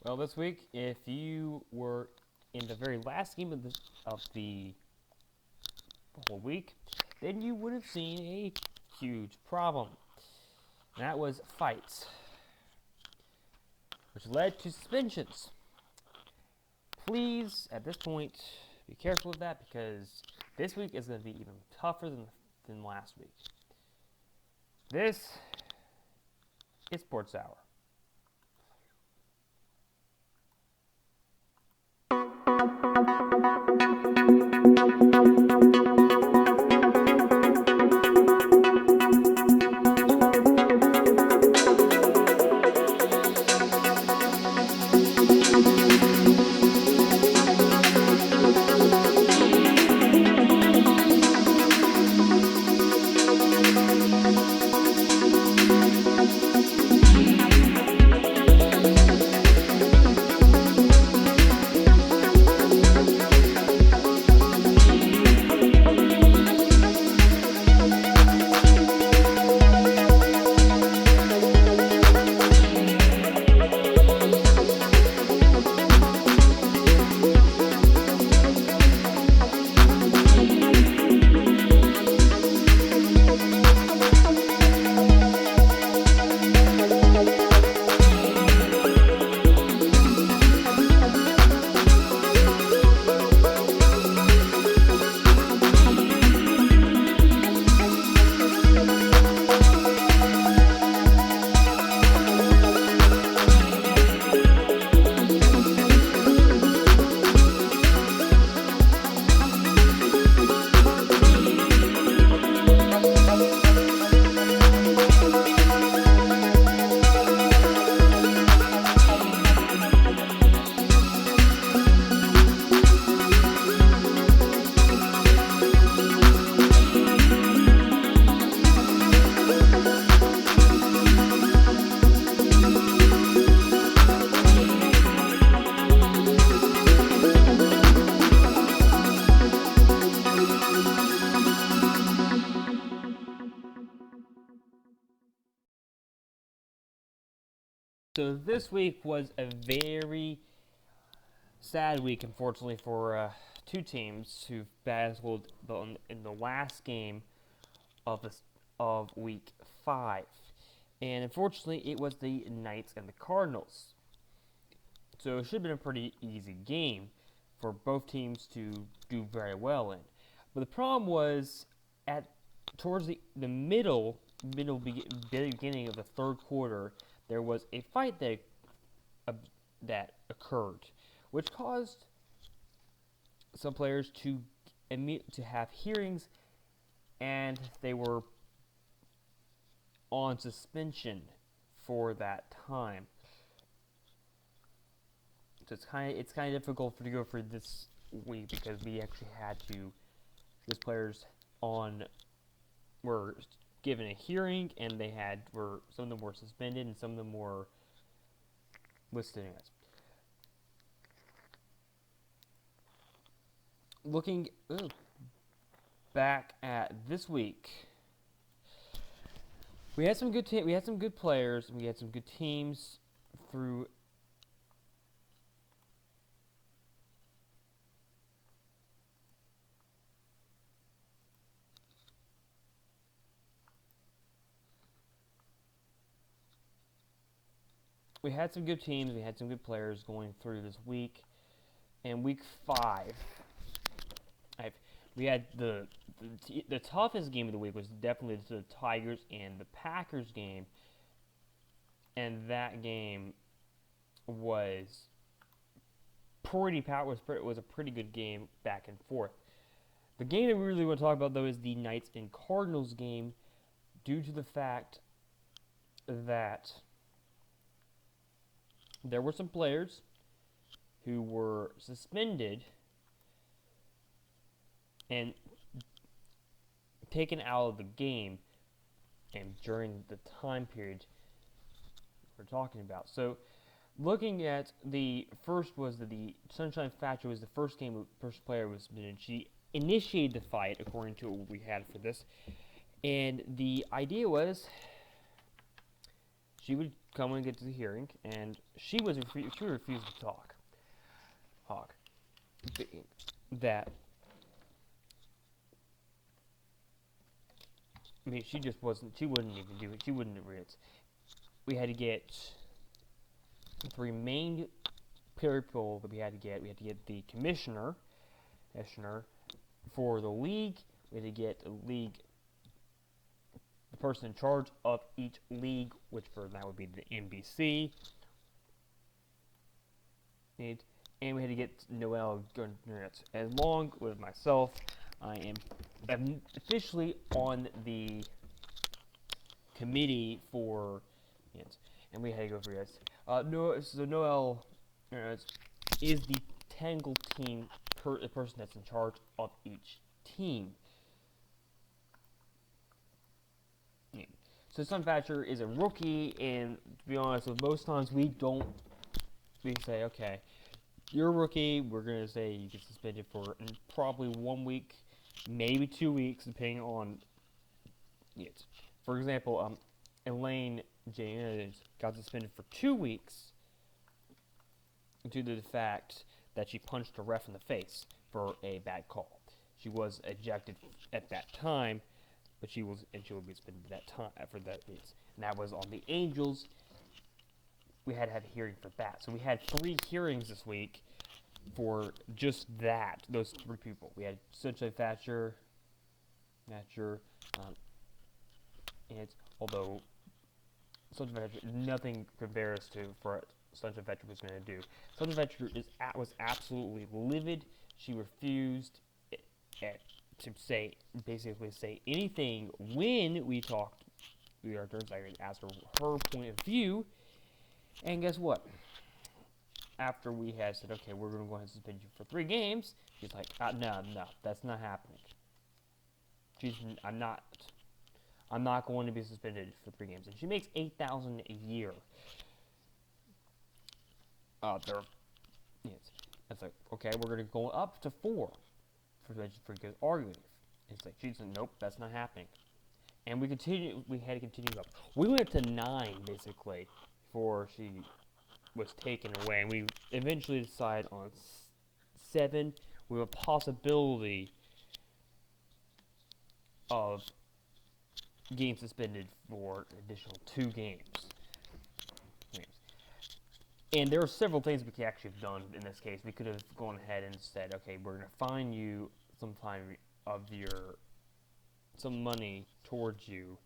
Well, this week, if you were in the very last game of the whole week, then you would have seen a huge problem. And that was fights, which led to suspensions. Please, at this point, be careful of that because this week is going to be even tougher than last week. This is Sports Hour. So this week was a very sad week, unfortunately, for two teams who battled in the last game of Week 5. And unfortunately, it was the Knights and the Cardinals. So it should have been a pretty easy game for both teams to do very well in. But the problem was towards the beginning of the third quarter, there was a fight that occurred, which caused some players to have hearings, and they were on suspension for that time. So it's kind of difficult to go for this week because we actually had to. These players were given a hearing, and some of them were suspended, and some of them were listed as. Looking back at this week, we had some good players, and we had some good teams through. We had some good teams, we had some good players going through this week. And Week 5, we had the toughest game of the week was definitely the Tigers and the Packers game. And that game was was a pretty good game back and forth. The game that we really want to talk about, though, is the Knights and Cardinals game, due to the fact that there were some players who were suspended and taken out of the game, and during the time period we're talking about. So, looking at the first was the Sunshine Thatcher was the first player was suspended. She initiated the fight, according to what we had for this, and the idea was she would come and get to the hearing, and she refused to talk. That I mean, she just wasn't. She wouldn't even do it. She wouldn't read it. We had to get the three main people that we had to get. We had to get the commissioner for the league. We had to get the person in charge of each league, which for that would be the NBC. And we had to get Noel Gurnitz. Along with myself, I am officially on the committee for, and we had to go through this. So Noel is the technical team the person that's in charge of each team. So Sun Thatcher is a rookie, and to be honest, with most times we say, okay, you're a rookie, we're going to say you get suspended for probably 1 week, maybe 2 weeks, depending on it. For example, Elaine James got suspended for 2 weeks due to the fact that she punched a ref in the face for a bad call. She was ejected at that time, but she will be suspended at that time for that reason. And that was on the Angels. We had to have a hearing for that. So we had 3 hearings this week for just that, those 3 people. We had Sunshine Thatcher, and although Sunshine Thatcher, nothing compares to for Sunshine Thatcher was going to do. Sunshine Thatcher was absolutely livid. She refused to basically say anything when we talked. We asked her point of view, and guess what? After we had said, okay, we're going to go ahead and suspend you for 3 games, she's like, no, that's not happening. I'm not going to be suspended for 3 games, and she makes $8,000 a year. It's like, okay, we're going to go up to 4 for good arguing. It's like, she's like, nope, that's not happening. And we had to continue up. We went to 9, basically, before she was taken away. And we eventually decided on 7 with a possibility of getting suspended for an additional 2 games. And there were several things we could actually have done in this case. We could have gone ahead and said, okay, we're going to fine you some money towards you.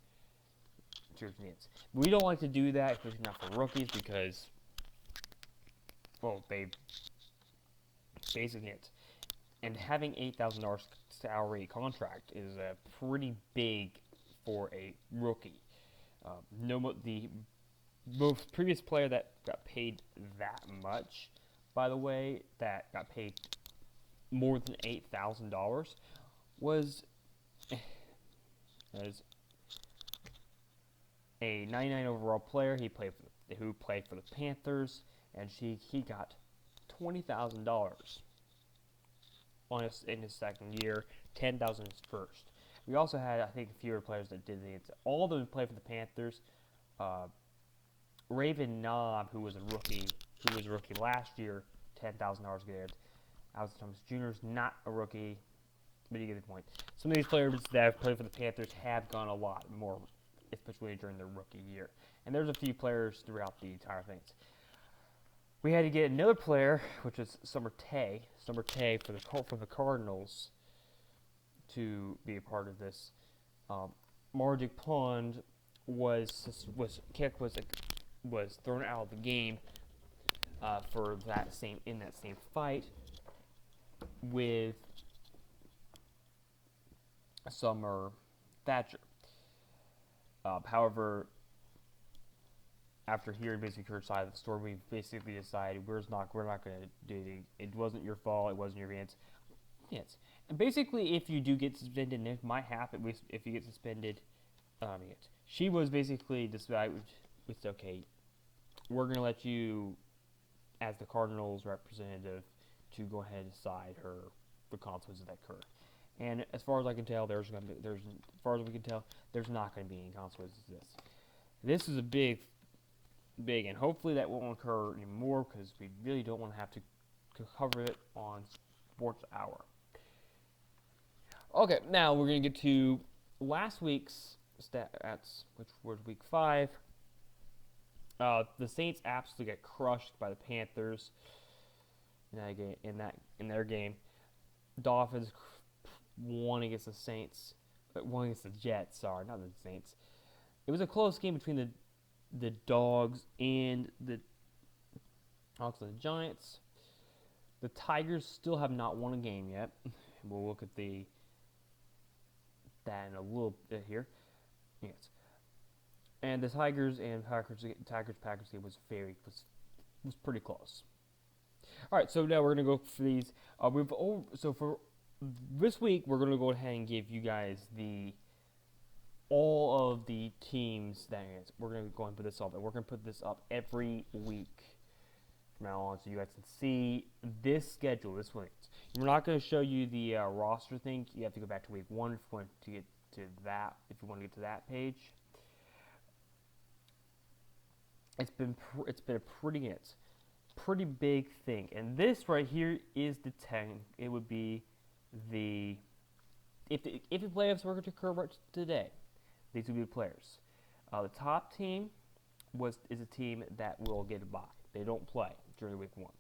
We don't like to do that, especially not for rookies, because, well, they basically it. And having $8,000 salary contract is pretty big for a rookie. The most previous player that got paid that much, by the way, that got paid more than $8,000 was a 99 overall player. Who played for the Panthers, and he got $20,000 in his second year, $10,000 in his first. We also had, I think, fewer players that did it. All of them played for the Panthers. Raven Knob, who was a rookie last year, $10,000 there. Alex Thomas Jr. is not a rookie, but you get the point. Some of these players that have played for the Panthers have gone a lot more, especially during their rookie year. And there's a few players throughout the entire thing. We had to get another player, which is Summer Tay from the Cardinals, to be a part of this. Mardik Pond was thrown out of the game for that same fight with Summer Thatcher. However, after hearing basically her side of the story, we basically decided we're not going to do anything. It wasn't your fault. It wasn't your hands. Yes. And basically, if you do get suspended, and it might happen if you get suspended, she was basically decided, it's okay, we're going to let you, as the Cardinals representative, to go ahead and decide the consequences that occur. And as far as I can tell, there's not going to be any consequences to this. This is a big big, and hopefully that won't occur anymore because we really don't want to have to cover it on Sports Hour. Okay, now we're going to get to last week's stats, which was week 5. The Saints absolutely get crushed by the Panthers in their game. Dolphins won against the Saints, won against the Jets. Sorry, not the Saints. It was a close game between the Dogs and the Giants. The Tigers still have not won a game yet. We'll look at that in a little bit here. Yes. And the Tigers and Packers game was pretty close. All right, so now we're gonna go for these. So for this week, we're gonna go ahead and give you guys all of the teams that is. We're gonna go and put this up, and we're gonna put this up every week from now on, so you guys can see this schedule this week. We're not gonna show you the roster thing. You have to go back to week 1 if you want to get to that. If you want to get to that page. It's been a pretty big thing, and this right here is the 10. It would be if the playoffs were to occur right today, these would be the players. The top team is a team that will get a bye. They don't play during week 1.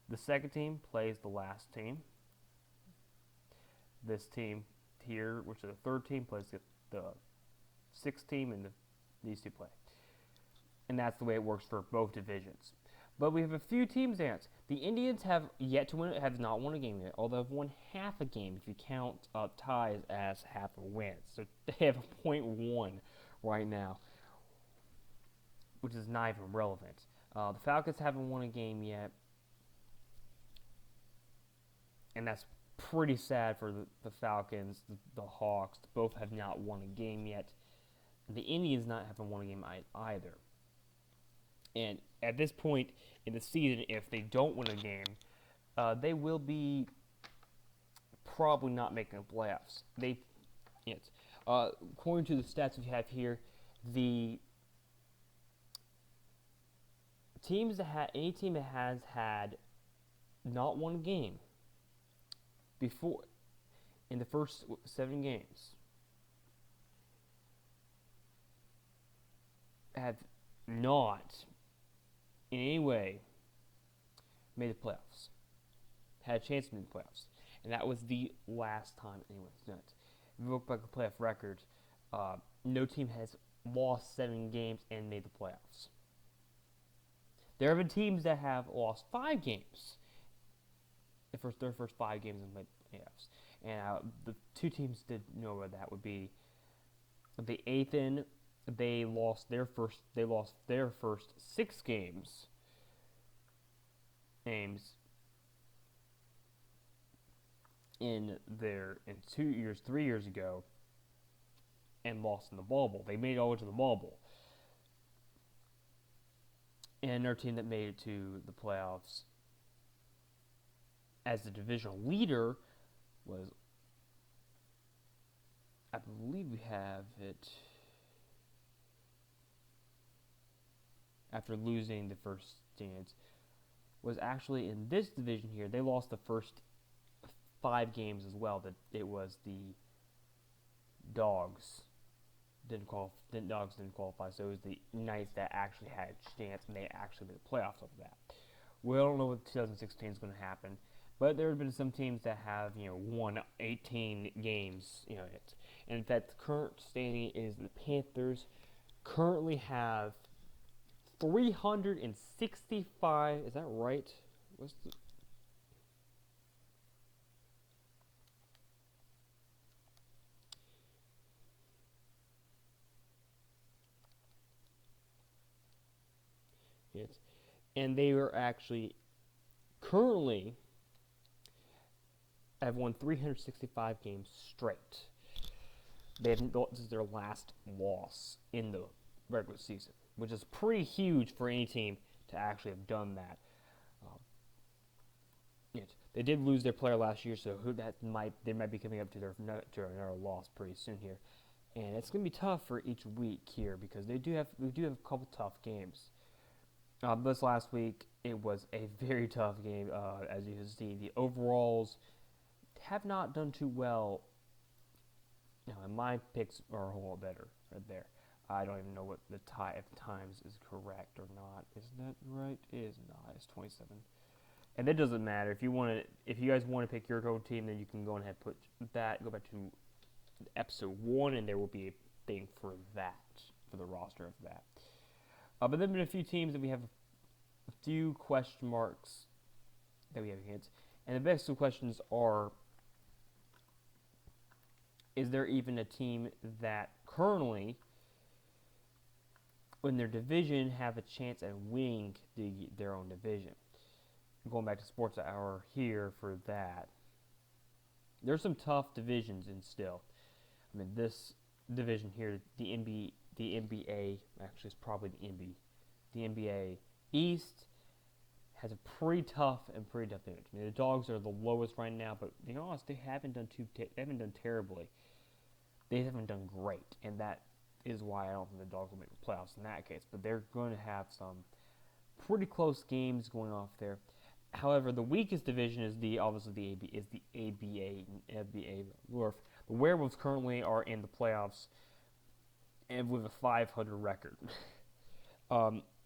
The second team plays the last team. This team here, which is the third team, plays the sixth team, and these two play. And that's the way it works for both divisions. But we have a few teams there. The Indians have not won a game yet, although they've won half a game if you count ties as half a win. So they have a .1 right now, which is not even relevant. The Falcons haven't won a game yet, and that's pretty sad for the Falcons. The Hawks both have not won a game yet. The Indians haven't won a game either. And at this point in the season, if they don't win a game, they will be probably not making the playoffs. According to the stats we have here, the any team that has had not won a game before in the first 7 games have not in any way made the playoffs, had a chance to make the playoffs, and that was the last time anyone's done it. If you look back at the playoff record, no team has lost 7 games and made the playoffs. There have been teams that have lost 5 games, their first 5 games and made the playoffs, and the 2 teams did know where that would be. The Athen. They lost their first 6 games in 3 years ago, and lost in the bubble. They made it all the way to the bubble. And another team that made it to the playoffs as the divisional leader was, I believe we have it. After losing the first chance, was actually in this division here. They lost the first 5 games as well. That it was the Dogs Dogs didn't qualify, so it was the Knights that actually had a chance, and they actually made the playoffs off of that. We don't know what 2016 is going to happen, but there have been some teams that have won 18 games. And in fact, the current standing is the Panthers currently have 365. Is that right? What's the... Yes. And they are actually currently have won 365 games straight. This is their last loss in the regular season, which is pretty huge for any team to actually have done that. They did lose their player last year, so they might be coming up to another loss pretty soon here, and it's going to be tough for each week here because we do have a couple tough games. This last week, it was a very tough game. As you can see, the overalls have not done too well. And my picks are a whole lot better right there. I don't even know what the tie if times is correct or not. Is that right? It is not. It's 27. And that doesn't matter. If you guys want to pick your go team, then you can go ahead and put that. Go back to episode 1, and there will be a thing for that, for the roster of that. But there have been a few teams that we have a few question marks that we have hints. And the best two questions are, is there even a team that currently, in their division, have a chance at winning their own division? Going back to Sports Hour here for that. There's some tough divisions in still. I mean, this division here, the NBA, actually it's probably the NBA East has a pretty tough image. I mean, the Dogs are the lowest right now, but to be honest, they haven't done terribly. They haven't done great, and that is why I don't think the Dogs will make the playoffs in that case. But they're going to have some pretty close games going off there. However, the weakest division is the ABA North. The Werewolves currently are in the playoffs and with a 500 record.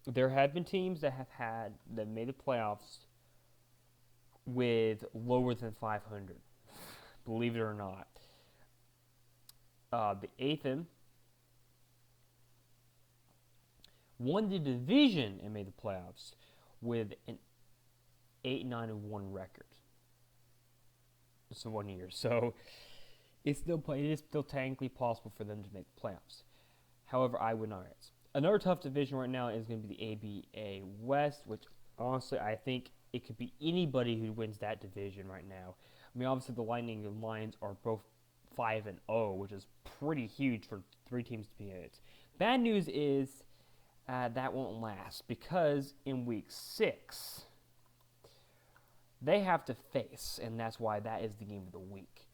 There have been teams that made the playoffs with lower than 500. Believe it or not. The Athen won the division and made the playoffs with an 8-9-1 record. It's 1 year, so it is still technically possible for them to make the playoffs. However, I would not risk. Another tough division right now is going to be the ABA West, which honestly I think it could be anybody who wins that division right now. I mean, obviously the Lightning and Lions are both 5-0, which is pretty huge for 3 teams to be in it. Bad news is that won't last because in week 6 they have to face, and that's why that is the game of the week.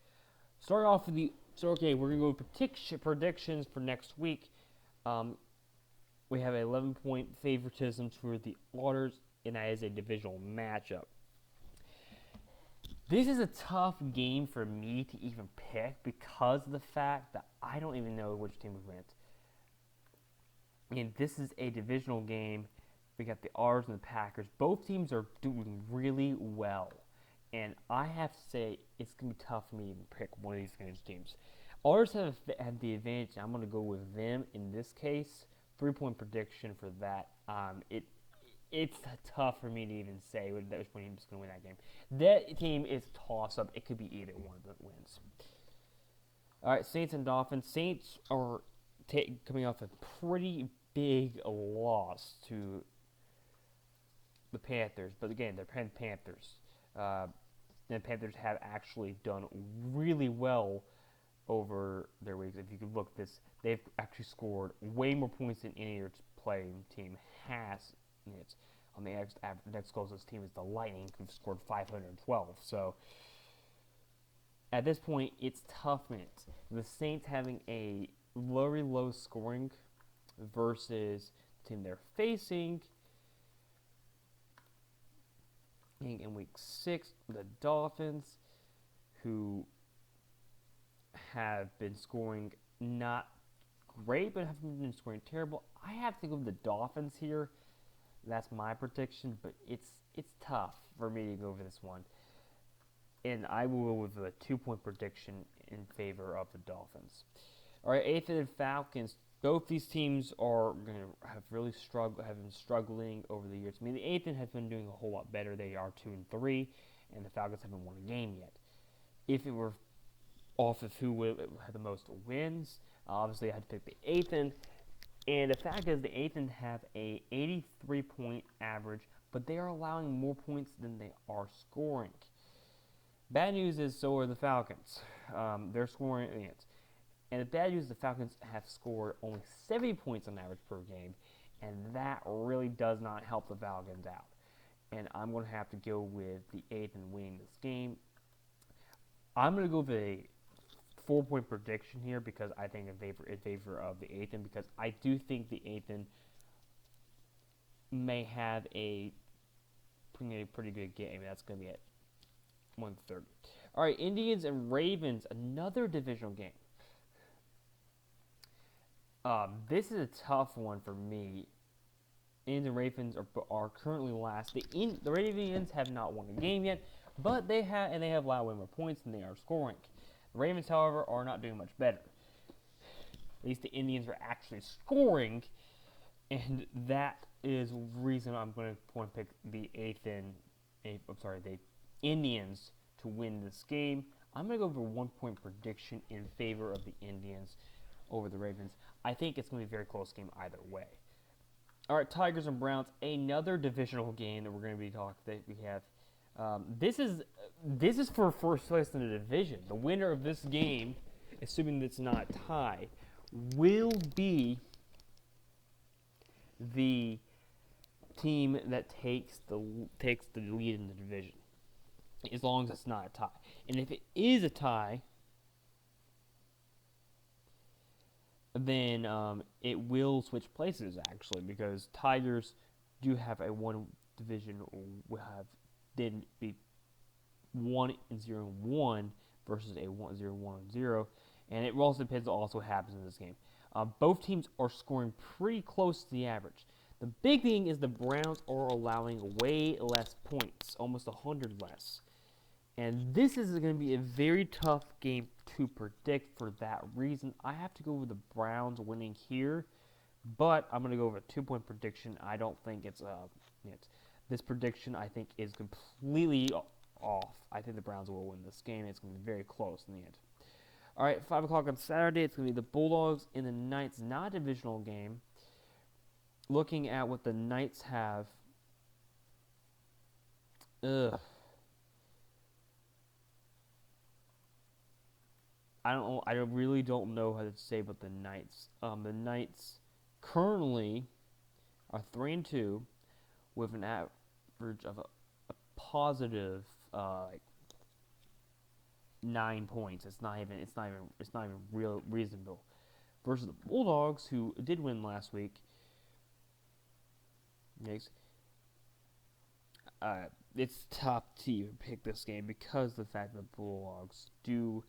Starting off with we're gonna go with predictions for next week. We have an 11-point favoritism for the Otters, and that is a divisional matchup. This is a tough game for me to even pick because of the fact that I don't even know which team would win. And this is a divisional game. We got the Otters and the Packers. Both teams are doing really well. And I have to say, it's going to be tough for me to even pick one of these teams. Otters have the advantage. I'm going to go with them in this case. 3-point prediction for that. It's tough for me to even say which one team is going to win that game. That team is toss-up. It could be either one that wins. All right, Saints and Dolphins. Saints are coming off a pretty big loss to the Panthers. But again, they're Panthers. The Panthers have actually done really well over their weeks. If you could look at this, they've actually scored way more points than any other playing team has. On the next closest team is the Lightning, who've scored 512. So at this point, it's tough minutes. The Saints having a very low scoring versus the team they're facing. In week 6, the Dolphins, who have been scoring not great, but haven't been scoring terrible. I have to go with the Dolphins here. That's my prediction, but it's tough for me to go over this one. And I will go with a 2-point prediction in favor of the Dolphins. All right, Athens and Falcons. Both these teams are going to have been struggling over the years. I mean, the Athens have been doing a whole lot better. They are 2-3, and the Falcons haven't won a game yet. If it were off of who had the most wins, obviously I had to pick the Athens. And the fact is, the Athens have a 83-point average, but they are allowing more points than they are scoring. Bad news is, so are the Falcons. They're scoring. And the bad news is the Falcons have scored only 70 points on average per game, and that really does not help the Falcons out. And I'm going to have to go with the Athens winning this game. I'm going to go with a 4-point prediction here because I think in favor of the Athens, because I do think the Athens may have a pretty good game. That's going to be at 1:30. All right, Indians and Ravens, another divisional game. This is a tough one for me. Indians and Ravens are currently last. The Ravens have not won a game yet, but they have a lot of more points than they are scoring. The Ravens, however, are not doing much better. At least the Indians are actually scoring, and that is the reason I'm going to pick the the Indians to win this game. I'm going to go for 1-point prediction in favor of the Indians over the Ravens. I think it's going to be a very close game either way. All right, Tigers and Browns, another divisional game that we're going to be talking. That we have. This is for first place in the division. The winner of this game, assuming it's not a tie, will be the team that takes the lead in the division, as long as it's not a tie. And if it is a tie, then it will switch places, actually, because Tigers do have a one division, did be 1-0-1 versus a 1-0-1-0, and it also depends on what happens in this game. Both teams are scoring pretty close to the average. The big thing is the Browns are allowing way less points, almost 100 less. And this is going to be a very tough game to predict for that reason. I have to go with the Browns winning here, but I'm going to go with a 2-point prediction. I don't think this prediction, I think, is completely off. I think the Browns will win this game. It's going to be very close in the end. All right, 5 o'clock on Saturday, it's going to be the Bulldogs and the Knights, not a divisional game. Looking at what the Knights have, I really don't know how to say about the Knights. The Knights currently are 3-2 with an average of a positive 9 points. It's not even real reasonable. Versus the Bulldogs, who did win last week. It's tough to even pick this game because of the fact that the Bulldogs do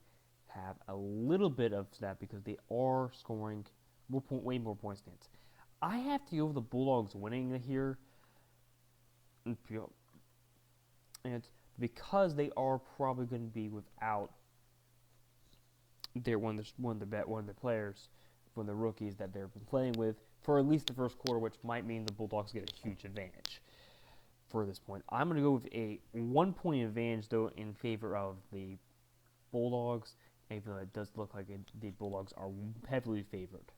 have a little bit of that because they are scoring way more points than it. I have to go with the Bulldogs winning here, and because they are probably going to be without one of the players, one of the rookies that they've been playing with for at least the first quarter, which might mean the Bulldogs get a huge advantage for this point. I'm going to go with a 1-point advantage, though, in favor of the Bulldogs, even though it does look like the Bulldogs are heavily favored.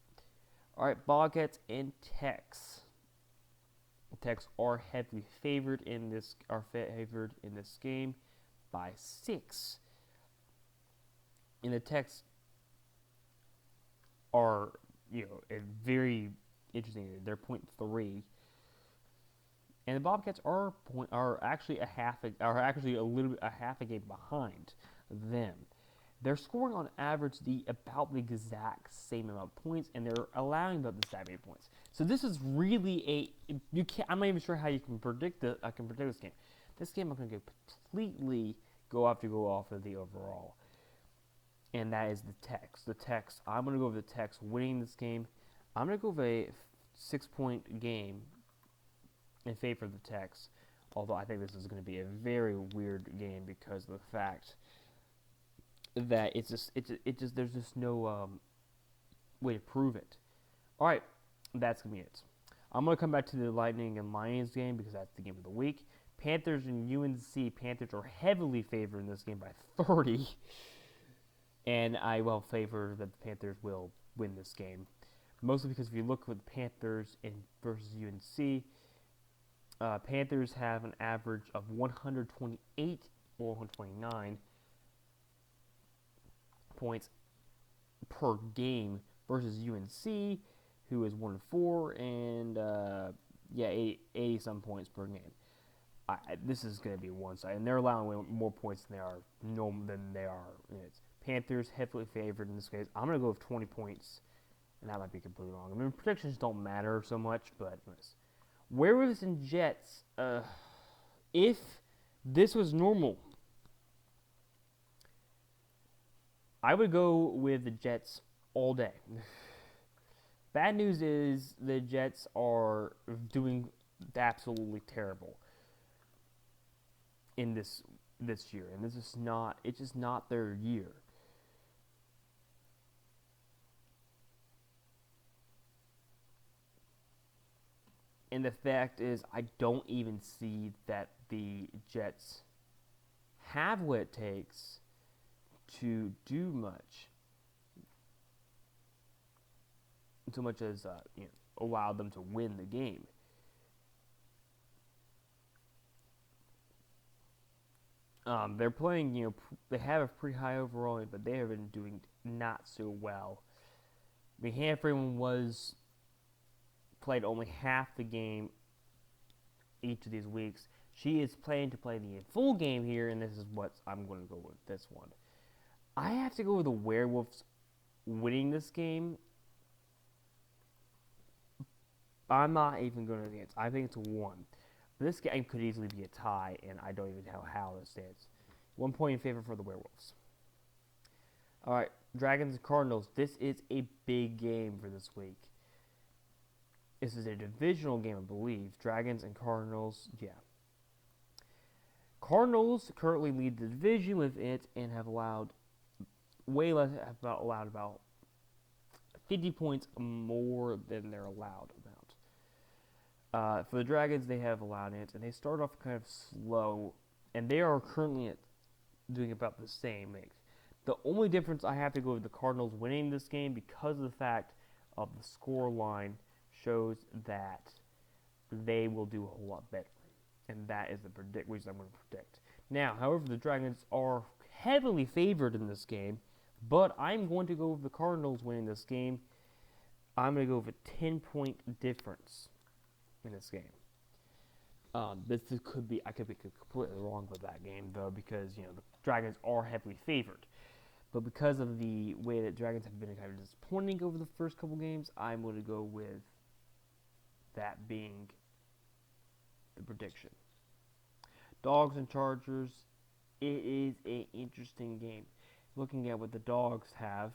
All right, Bobcats and Tex. The Tex are heavily favored in this game by 6. And the Tex are very interesting. They're 0.3. And the Bobcats are actually a half a game behind them. They're scoring on average about the exact same amount of points, and they're allowing about the same amount of points. So this is really I'm not even sure how you can predict this. I can predict this game. This game I'm going to completely go off of the overall, and that is the Tex. I'm going to go with the Tex winning this game. I'm going to go with a 6-point game in favor of the Tex, although I think this is going to be a very weird game because of the fact that there's just no way to prove it. All right, that's gonna be it. I'm gonna come back to the Lightning and Lions game because that's the game of the week. Panthers and UNC. Panthers are heavily favored in this game by 30, and I will favor that the Panthers will win this game, mostly because if you look with the Panthers versus UNC, Panthers have an average of 128 or 129 points per game versus UNC, who is 1-4 and 80 some points per game. This is going to be one side, and they're allowing more points than they are. It's Panthers heavily favored in this case. I'm going to go with 20 points, and that might be completely wrong. I mean, predictions don't matter so much, but anyways. Werewolves and Jets. If this was normal, I would go with the Jets all day. Bad news is the Jets are doing absolutely terrible in this year, and this is not. It's just not their year. And the fact is, I don't even see that the Jets have what it takes to do much, so much as allow them to win the game. They're playing, they have a pretty high overall, but they have been doing not so well. I mean, Hannah Freeman played only half the game each of these weeks. She is planning to play the full game here, and this is what I'm going to go with this one. I have to go with the Werewolves winning this game. I'm not even going to advance. I think it's 1. This game could easily be a tie, and I don't even know how this stands. 1 point in favor for the Werewolves. All right, Dragons and Cardinals. This is a big game for this week. This is a divisional game, I believe. Dragons and Cardinals, yeah. Cardinals currently lead the division with it and have allowed about 50 points more than they're allowed amount. For the Dragons, they have allowed it, and they start off kind of slow, and they are currently doing about the same. The only difference, I have to go with the Cardinals winning this game because of the fact of the score line shows that they will do a whole lot better. And that is the reason I'm going to predict. Now, however, the Dragons are heavily favored in this game, but I'm going to go with the Cardinals winning this game. I'm going to go with a 10-point difference in this game. I could be completely wrong with that game, though, because the Dragons are heavily favored. But because of the way that Dragons have been kind of disappointing over the first couple games, I'm going to go with that being the prediction. Dogs and Chargers. It is an interesting game. Looking at what the Dogs have.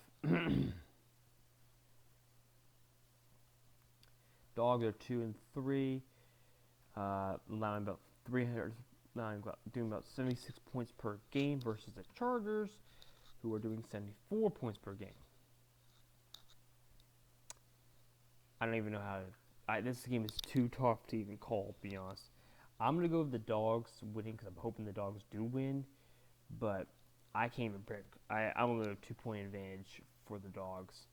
Dogs are 2-3, allowing about 300, doing about 76 points per game versus the Chargers, who are doing 74 points per game. I don't even know how to. This game is too tough to even call, to be honest. I'm going to go with the Dogs winning because I'm hoping the Dogs do win, but I can't even predict. I'm going to go 2-point advantage for the Dogs.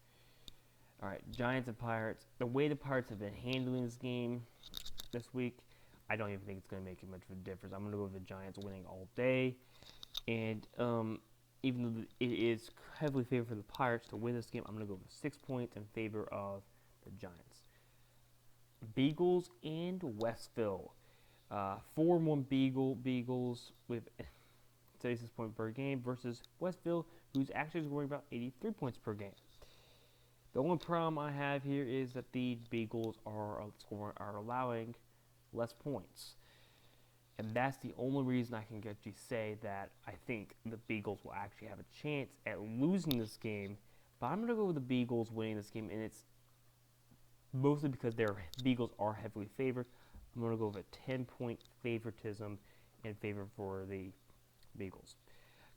All right, Giants and Pirates. The way the Pirates have been handling this game this week, I don't even think it's going to make much of a difference. I'm going to go with the Giants winning all day. And even though it is heavily favored for the Pirates to win this game, I'm going to go with 6 points in favor of the Giants. Beagles and Westville. 4-1 Beagles with 36 points per game versus Westville, who's actually scoring about 83 points per game. The only problem I have here is that the Beagles are allowing less points. And that's the only reason I can get you say that I think the Beagles will actually have a chance at losing this game. But I'm going to go with the Beagles winning this game, and it's mostly because their Beagles are heavily favored. I'm going to go with a 10-point favoritism in favor for the Beagles.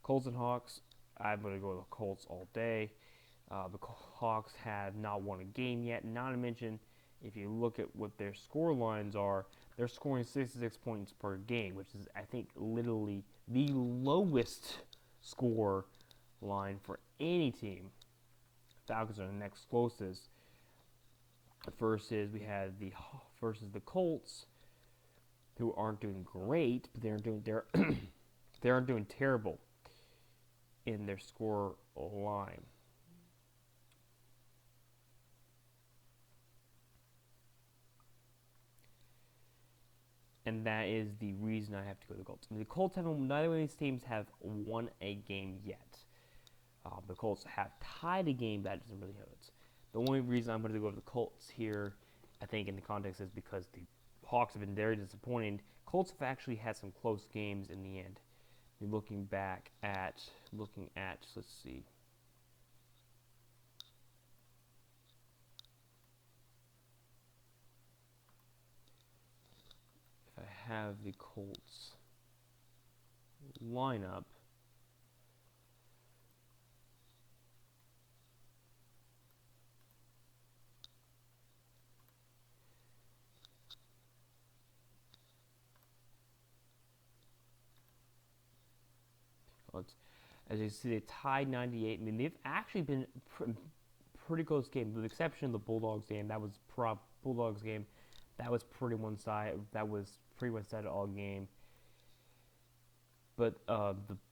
Colts and Hawks, I'm going to go with the Colts all day. The Hawks have not won a game yet. Not to mention, if you look at what their score lines are, they're scoring 66 points per game, which is, I think, literally the lowest score line for any team. Falcons are the next closest. Versus the Colts, who aren't doing great, but they aren't doing terrible in their score line. And that is the reason I have to go to the Colts. I mean, the Colts neither of these teams have won a game yet. The Colts have tied a game, that doesn't really help it. The only reason I'm going to go to the Colts here, I think, in the context is because the Hawks have been very disappointing. Colts have actually had some close games in the end. You're looking at, let's see. If I have the Colts lineup, as you see, they tied 98. I mean, they've actually been pretty close games, with the exception of the Bulldogs game. That was Bulldogs game. That was pretty one-sided. That was pretty one-sided all game. But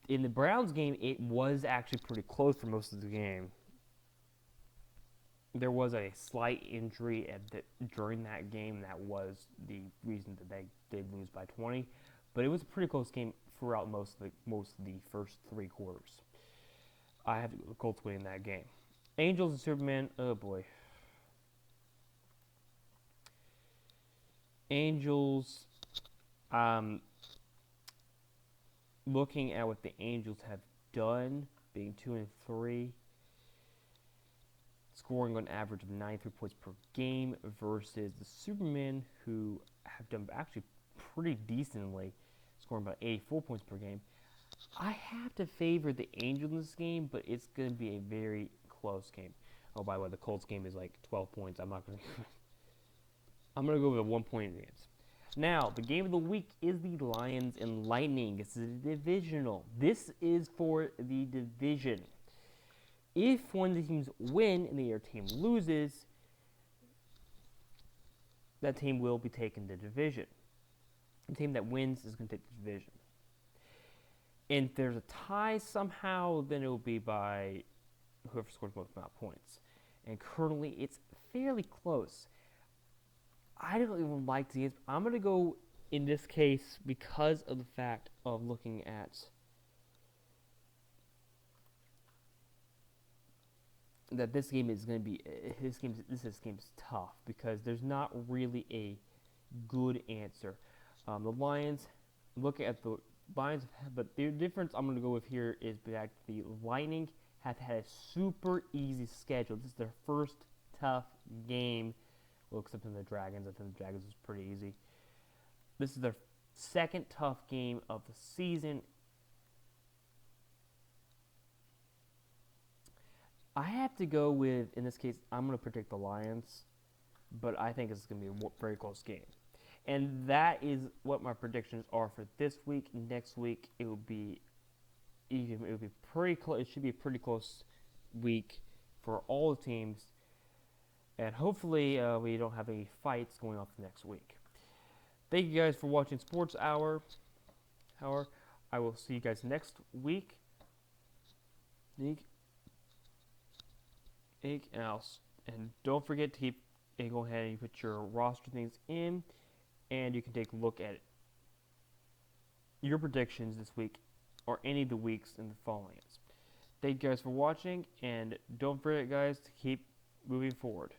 in the Browns game, it was actually pretty close for most of the game. There was a slight injury during that game. That was the reason that they did lose by 20. But it was a pretty close game throughout most of the first 3 quarters. I have the Colts winning that game. Angels and Superman, oh boy. Angels, looking at what the Angels have done, being 2-3, scoring on average of 93 points per game, versus the Supermen, who have done actually pretty decently, scoring about 84 points per game. I have to favor the Angels in this game, but it's going to be a very close game. Oh, by the way, the Colts game is like 12 points. I'm going to go with a 1-point advance. Now, the game of the week is the Lions and Lightning. This is a divisional. This is for the division. If one of the teams win and the other team loses, that team will be taking the division. The team that wins is going to take the division. And if there's a tie somehow, then it will be by whoever scores most amount of points. And currently, it's fairly close. I don't even like the games. I'm going to go, in this case, because of the fact of looking at that this game is going to be, this game is tough, because there's not really a good answer. The Lions, look at the Lions, but the difference I'm going to go with here is that the Lightning have had a super easy schedule. This is their first tough game. Well, except in the Dragons. I think the Dragons was pretty easy. This is their second tough game of the season. I have to go with, in this case, I'm going to predict the Lions, but I think it's going to be a very close game. And that is what my predictions are for this week. Next week, it will be even. It will be pretty close. It should be a pretty close week for all the teams. And hopefully, we don't have any fights going off next week. Thank you guys for watching Sports Hour. I will see you guys next week. And don't forget to keep go ahead and put your roster things in, and you can take a look at your predictions this week or any of the weeks in the following. Thank you guys for watching, and don't forget, guys, to keep moving forward.